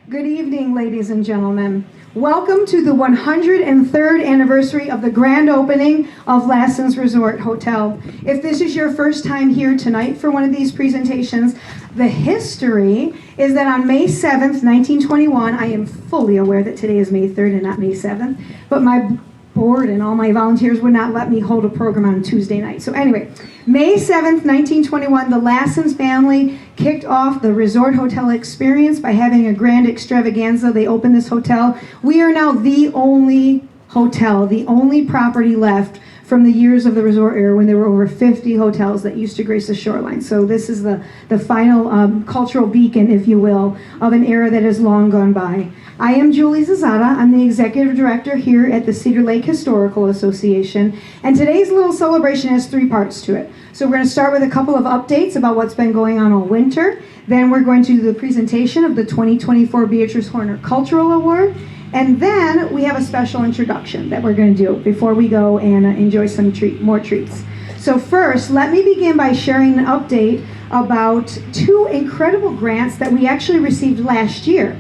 Good evening, ladies and gentlemen. Welcome to the 103rd anniversary of the grand opening of Lassen's Resort Hotel. If this is your first time here tonight for one of these presentations, the history is that on May 7th, 1921, I am fully aware that today is May 3rd and not May 7th, but my board and all my volunteers would not let me hold a program on Tuesday night. So anyway, May 7th, 1921, the Lassen's family kicked off the resort hotel experience by having a grand extravaganza. They opened this hotel. We are now the only hotel, the only property left from the years of the resort era when there were over 50 hotels that used to grace the shoreline. So this is the final cultural beacon, if you will, of an era that has long gone by. I am Julie Zazada. I'm the executive director here at the Cedar Lake Historical Association, and today's little celebration has three parts to it. So we're going to start with a couple of updates about what's been going on all winter. Then we're going to do the presentation of the 2024 Beatrice Horner Cultural Award. And then we have a special introduction that we're going to do before we go and enjoy some more treats. So first, let me begin by sharing an update about two incredible grants that we actually received last year.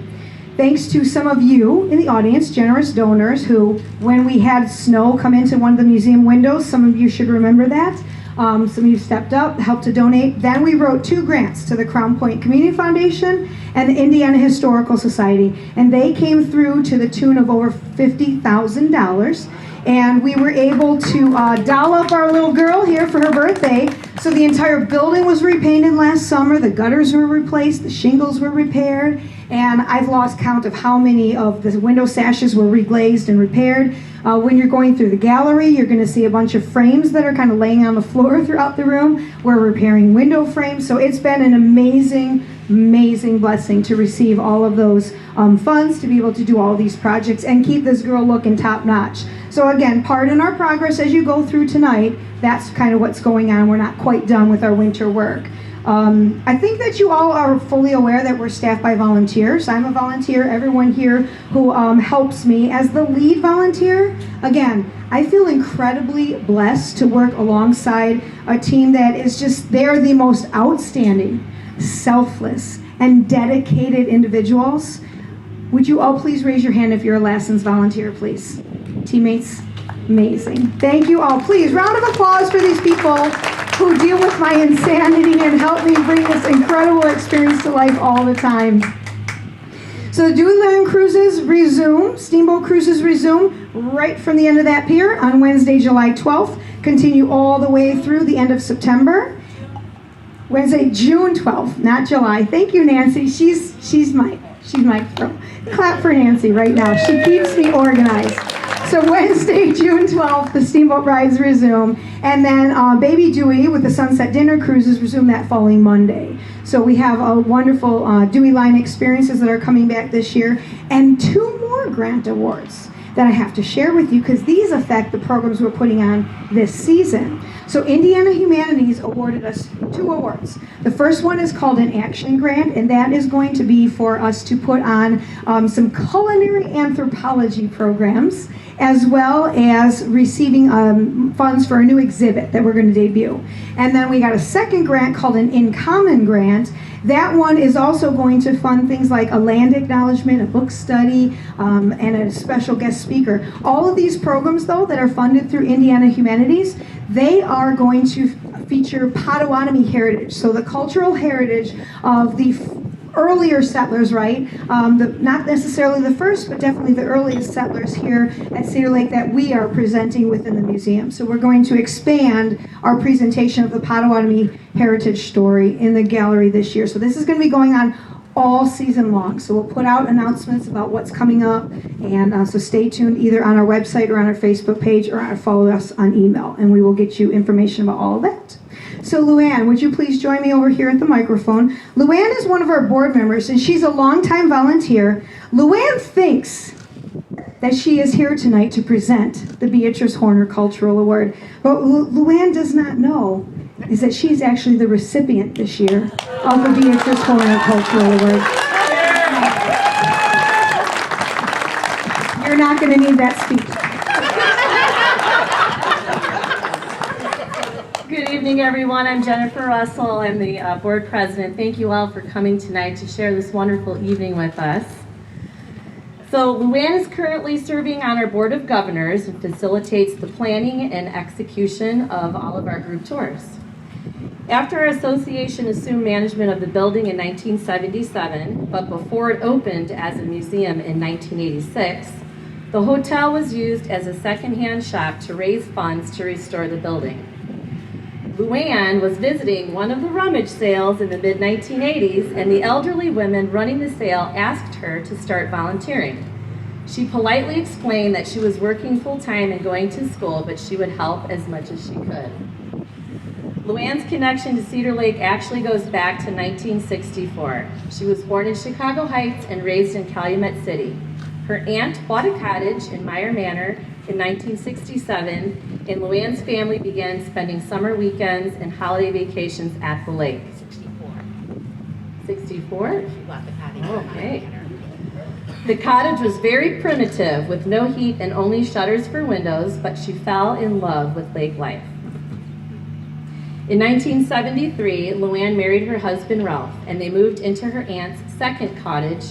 Thanks to some of you in the audience, generous donors, who, when we had snow come into one of the museum windows, some of you should remember that. Some of you stepped up, helped to donate. Then we wrote two grants to the Crown Point Community Foundation and the Indiana Historical Society. And they came through to the tune of over $50,000. And we were able to doll up our little girl here for her birthday. So the entire building was repainted last summer. The gutters were replaced. The shingles were repaired. And I've lost count of how many of the window sashes were reglazed and repaired. When you're going through the gallery, you're going to see a bunch of frames that are kind of laying on the floor throughout the room. We're repairing window frames. So it's been an amazing blessing to receive all of those funds to be able to do all these projects and keep this girl looking top notch. So again, pardon our progress as you go through tonight. That's kind of what's going on. We're not quite done with our winter work. I think that you all are fully aware that we're staffed by volunteers. I'm a volunteer. Everyone here who helps me as the lead volunteer. Again, I feel incredibly blessed to work alongside a team that is just, they're the most outstanding, selfless, and dedicated individuals. Would you all please raise your hand if you're a Lassen's volunteer, please? Teammates, amazing. Thank you all. Please, round of applause for these people who deal with my insanity and help me bring this incredible experience to life all the time. So the Dewey Land cruises resume, steamboat cruises resume right from the end of that pier on Wednesday, July 12th, continue all the way through the end of September. Wednesday, June 12th, not July. Thank you, Nancy. She's my pro. Clap for Nancy right now. She keeps me organized. So Wednesday, June 12th, the steamboat rides resume. And then Baby Dewey with the Sunset Dinner Cruises resume that following Monday. So we have a wonderful Dewey Line experiences that are coming back this year. And two more grant awards that I have to share with you because these affect the programs we're putting on this season. So Indiana Humanities awarded us two awards. The first one is called an Action Grant, and that is going to be for us to put on some culinary anthropology programs, as well as receiving funds for a new exhibit that we're going to debut. And then we got a second grant called an In Common Grant. That one is also going to fund things like a land acknowledgement, a book study, and a special guest speaker. All of these programs, though, that are funded through Indiana Humanities, they are going to feature Potawatomi heritage, so the cultural heritage of the earlier settlers, right? Not necessarily the first, but definitely the earliest settlers here at Cedar Lake that we are presenting within the museum. So we're going to expand our presentation of the Potawatomi heritage story in the gallery this year. So this is going to be going on all season long. So we'll put out announcements about what's coming up, and so stay tuned either on our website or on our Facebook page or follow us on email, and we will get you information about all of that. So Luann, would you please join me over here at the microphone? Luann is one of our board members, and she's a longtime volunteer. Luann thinks that she is here tonight to present the Beatrice Horner Cultural Award. But Luann does not know is that she's actually the recipient this year of the Beatrice Horner Cultural Award. You're not going to need that speech. Good evening, everyone. I'm Jennifer Russell. I'm the board president. Thank you all for coming tonight to share this wonderful evening with us. So Luann is currently serving on our Board of Governors and facilitates the planning and execution of all of our group tours. After our association assumed management of the building in 1977, but before it opened as a museum in 1986, the hotel was used as a secondhand shop to raise funds to restore the building. Luann was visiting one of the rummage sales in the mid-1980s, and the elderly women running the sale asked her to start volunteering. She politely explained that she was working full-time and going to school, but she would help as much as she could. Luann's connection to Cedar Lake actually goes back to 1964. She was born in Chicago Heights and raised in Calumet City. Her aunt bought a cottage in Meyer Manor in 1967, and Luann's family began spending summer weekends and holiday vacations at the lake. 64? She bought the cottage. Okay. The cottage was very primitive with no heat and only shutters for windows, but she fell in love with lake life. In 1973, Luann married her husband Ralph, and they moved into her aunt's second cottage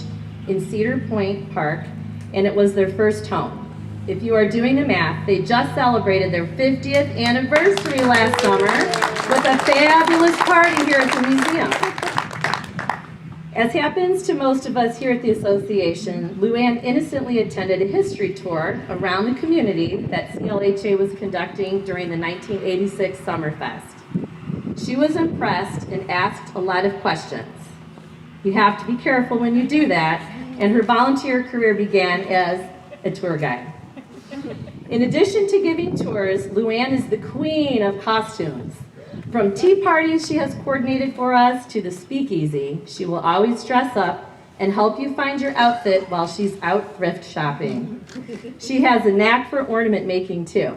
in Cedar Point Park, and it was their first home. If you are doing the math, they just celebrated their 50th anniversary last summer with a fabulous party here at the museum. As happens to most of us here at the association, Luann innocently attended a history tour around the community that CLHA was conducting during the 1986 Summerfest. She was impressed and asked a lot of questions. You have to be careful when you do that, and her volunteer career began as a tour guide. In addition to giving tours, Luann is the queen of costumes. From tea parties she has coordinated for us to the speakeasy, she will always dress up and help you find your outfit while she's out thrift shopping. She has a knack for ornament making too.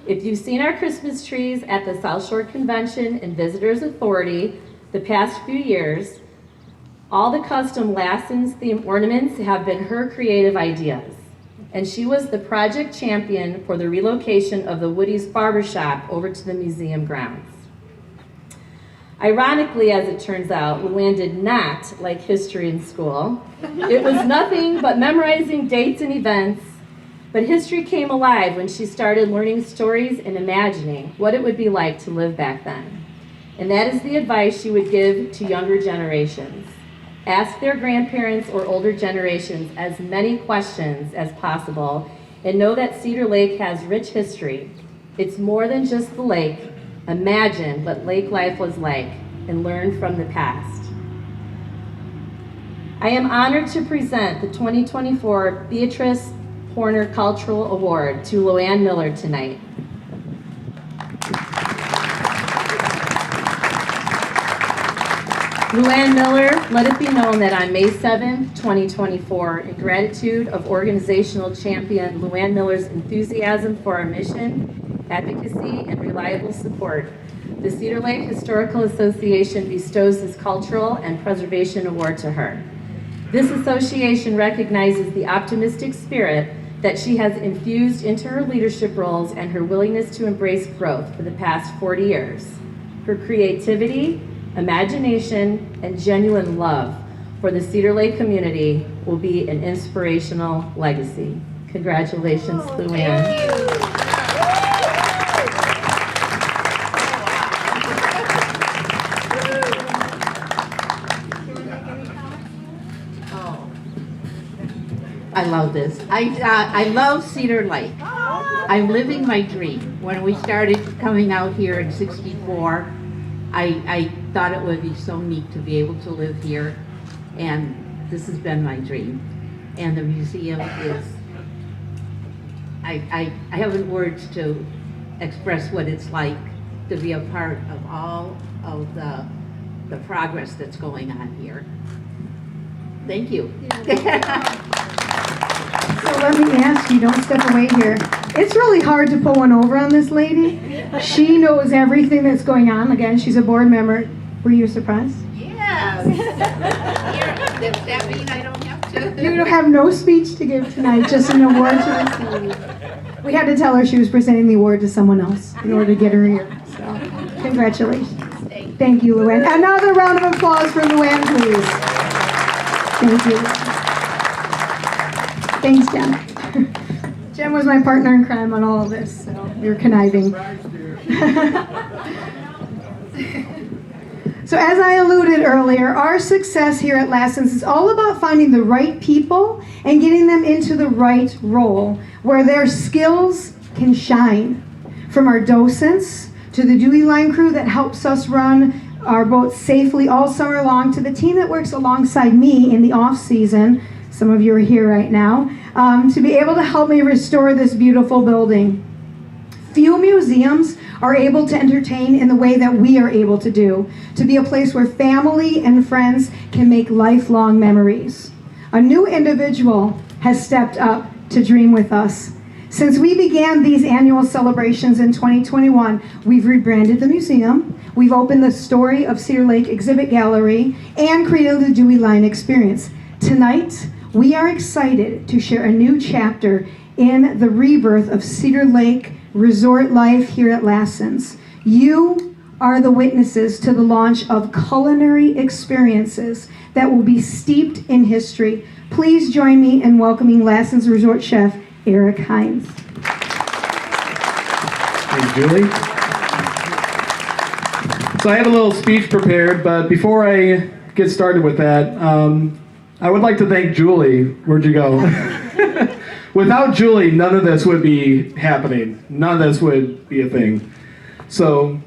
If you've seen our Christmas trees at the South Shore Convention and Visitors Authority the past few years, all the custom Lassen's themed ornaments have been her creative ideas. And she was the project champion for the relocation of the Woody's Barbershop over to the museum grounds. Ironically, as it turns out, Luann did not like history in school. It was nothing but memorizing dates and events, but history came alive when she started learning stories and imagining what it would be like to live back then. And that is the advice she would give to younger generations. Ask their grandparents or older generations as many questions as possible, and know that Cedar Lake has rich history. It's more than just the lake. Imagine what lake life was like and learn from the past. I am honored to present the 2024 Beatrice Horner Cultural Award to Luann Miller tonight. Luann Miller, let it be known that on May 7th, 2024, in gratitude of organizational champion Luann Miller's enthusiasm for our mission, advocacy, and reliable support, the Cedar Lake Historical Association bestows this Cultural and Preservation Award to her. This association recognizes the optimistic spirit that she has infused into her leadership roles and her willingness to embrace growth for the past 40 years. Her creativity, imagination, and genuine love for the Cedar Lake community will be an inspirational legacy. Congratulations, Luann. Thank you. I love this. I love Cedar Lake. I'm living my dream. When we started coming out here in '64, I thought it would be so neat to be able to live here, and this has been my dream. And the museum is, I haven't words to express what it's like to be a part of all of the progress that's going on here. Thank you. So let me ask you, don't step away here. It's really hard to pull one over on this lady. She knows everything that's going on. Again, she's a board member. Were you surprised? Yes. Does that mean I don't have to? You have no speech to give tonight, just an award to receive. We had to tell her she was presenting the award to someone else in order to get her here. So, congratulations. Thank you, Luann. Another round of applause for Luann, please. Thank you. Thanks, Jen. Jen was my partner in crime on all of this, so we were conniving. So as I alluded earlier, our success here at Lassen's is all about finding the right people and getting them into the right role where their skills can shine. From our docents to the duty line crew that helps us run our boats safely all summer long, to the team that works alongside me in the off season, some of you are here right now, to be able to help me restore this beautiful building. Few museums are able to entertain in the way that we are able to do, to be a place where family and friends can make lifelong memories. A new individual has stepped up to dream with us. Since we began these annual celebrations in 2021, we've rebranded the museum, we've opened the Story of Cedar Lake exhibit gallery, and created the Dewey Line experience. Tonight, we are excited to share a new chapter in the rebirth of Cedar Lake resort life here at Lassen's. You are the witnesses to the launch of culinary experiences that will be steeped in history. Please join me in welcoming Lassen's resort chef, Eric Hines. Thank you, Julie. So I had a little speech prepared, but before I get started with that, I would like to thank Julie. Where'd you go? Without Julie, none of this would be happening. None of this would be a thing. So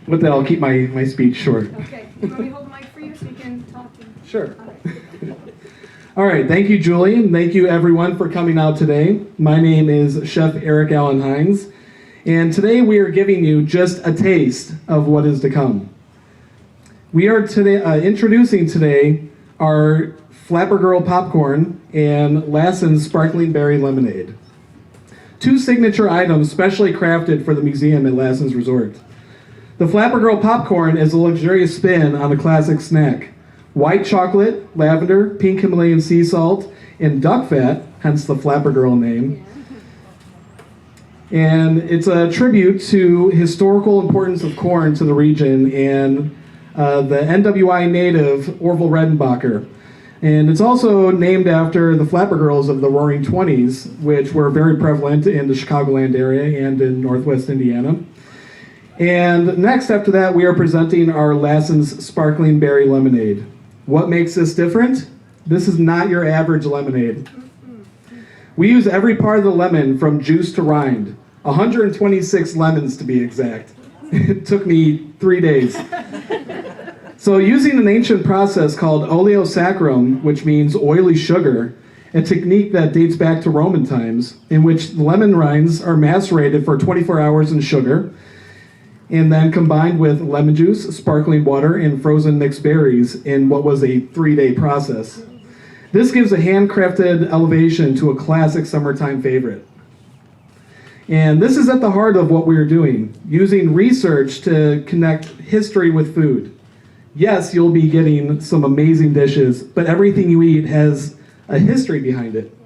with that, I'll keep my speech short. Okay, you want me to hold the mic for you so you can talk? Sure. All right, thank you, Julie, and thank you, everyone, for coming out today. My name is Chef Eric Allen Hines, and today we are giving you just a taste of what is to come. We are today introducing today our Flapper Girl popcorn and Lassen's sparkling berry lemonade. Two signature items specially crafted for the museum at Lassen's Resort. The Flapper Girl popcorn is a luxurious spin on a classic snack. White chocolate, lavender, pink Himalayan sea salt, and duck fat, hence the Flapper Girl name. And it's a tribute to historical importance of corn to the region and the NWI native Orville Redenbacher. And it's also named after the Flapper Girls of the Roaring Twenties, which were very prevalent in the Chicagoland area and in Northwest Indiana. And next after that, we are presenting our Lassen's Sparkling Berry Lemonade. What makes this different? This is not your average lemonade. We use every part of the lemon from juice to rind. 126 lemons to be exact. It took me 3 days. So using an ancient process called oleosaccharum, which means oily sugar, a technique that dates back to Roman times, in which lemon rinds are macerated for 24 hours in sugar, and then combined with lemon juice, sparkling water, and frozen mixed berries in what was a 3-day process. This gives a handcrafted elevation to a classic summertime favorite. And this is at the heart of what we're doing, using research to connect history with food. Yes, you'll be getting some amazing dishes, but everything you eat has a history behind it.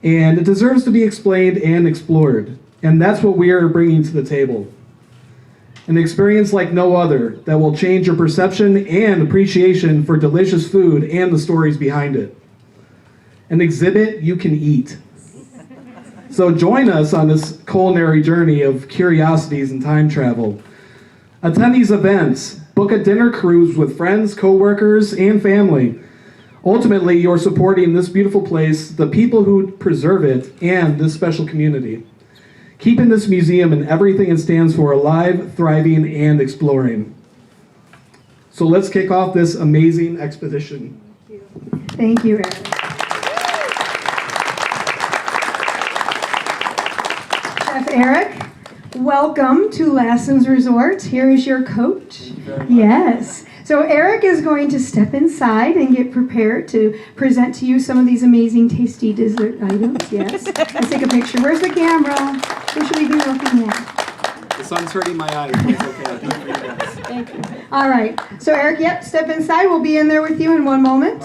And it deserves to be explained and explored. And that's what we are bringing to the table. An experience like no other that will change your perception and appreciation for delicious food and the stories behind it. An exhibit you can eat. So join us on this culinary journey of curiosities and time travel. Attend these events, book a dinner cruise with friends, co-workers, and family. Ultimately, you're supporting this beautiful place, the people who preserve it, and this special community. Keeping this museum and everything it stands for alive, thriving, and exploring. So let's kick off this amazing expedition. Thank you, Eric. Chef Eric, welcome to Lassen's Resort. Here is your coach. Yes. So Eric is going to step inside and get prepared to present to you some of these amazing tasty dessert items. Yes. Let's take a picture. Where's the camera? Who should we be looking at? The sun's hurting my eyes. It's okay. Thank you. All right. So Eric, yep, step inside. We'll be in there with you in one moment.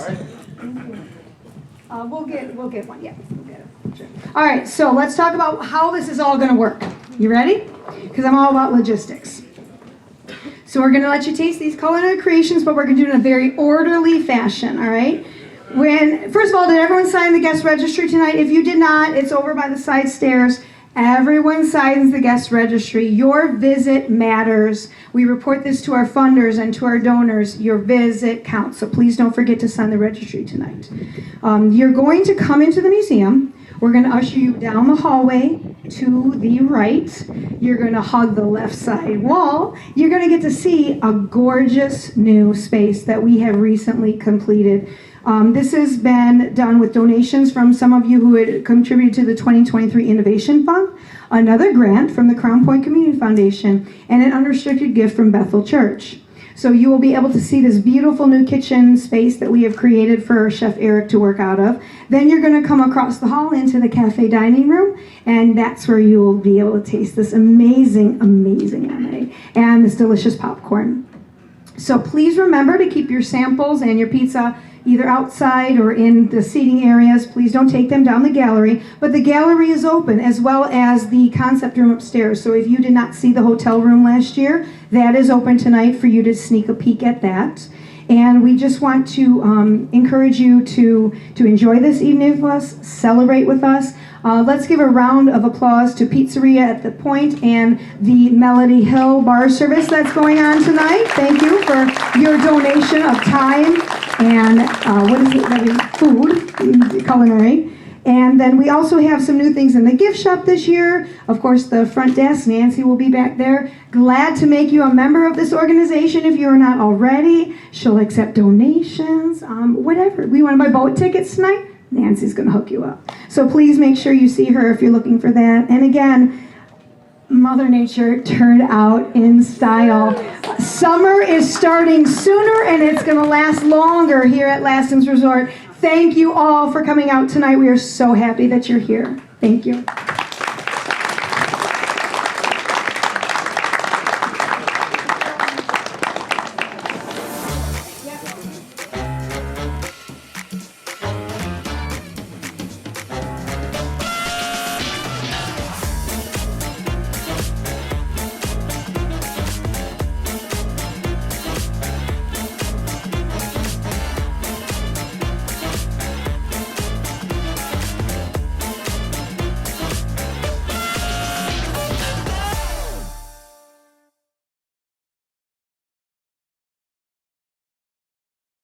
All right. We'll get one. Yeah, we'll get it. Sure. All right. So let's talk about how this is all going to work. You ready? Because I'm all about logistics. So we're going to let you taste these culinary creations, but we're going to do it in a very orderly fashion. All right. First of all, did everyone sign the guest registry tonight? If you did not, it's over by the side stairs. Everyone signs the guest registry. Your visit matters. We report this to our funders and to our donors. Your visit counts, so please don't forget to sign the registry tonight. You're going to come into the museum. We're going to usher you down the hallway to the right. You're going to hug the left side wall. You're going to get to see a gorgeous new space that we have recently completed. This has been done with donations from some of you who had contributed to the 2023 Innovation Fund, another grant from the Crown Point Community Foundation, and an unrestricted gift from Bethel Church. So you will be able to see this beautiful new kitchen space that we have created for Chef Eric to work out of. Then you're going to come across the hall into the cafe dining room, and that's where you will be able to taste this amazing, amazing lemonade and this delicious popcorn. So please remember to keep your samples and your pizza either outside or in the seating areas. Please don't take them down the gallery, but the gallery is open as well as the concept room upstairs. So if you did not see the hotel room last year, that is open tonight for you to sneak a peek at that. And we just want to encourage you to enjoy this evening with us, celebrate with us. Let's give a round of applause to Pizzeria at the Point and the Melody Hill bar service that's going on tonight. Thank you for your donation of time and food, culinary. And then we also have some new things in the gift shop this year. Of course, the front desk, Nancy will be back there. Glad to make you a member of this organization if you are not already. She'll accept donations, whatever. We want to buy boat tickets tonight? Nancy's going to hook you up. So please make sure you see her if you're looking for that. And again, Mother Nature turned out in style. Summer is starting sooner and it's going to last longer here at Lassen's Resort. Thank you all for coming out tonight. We are so happy that you're here. Thank you.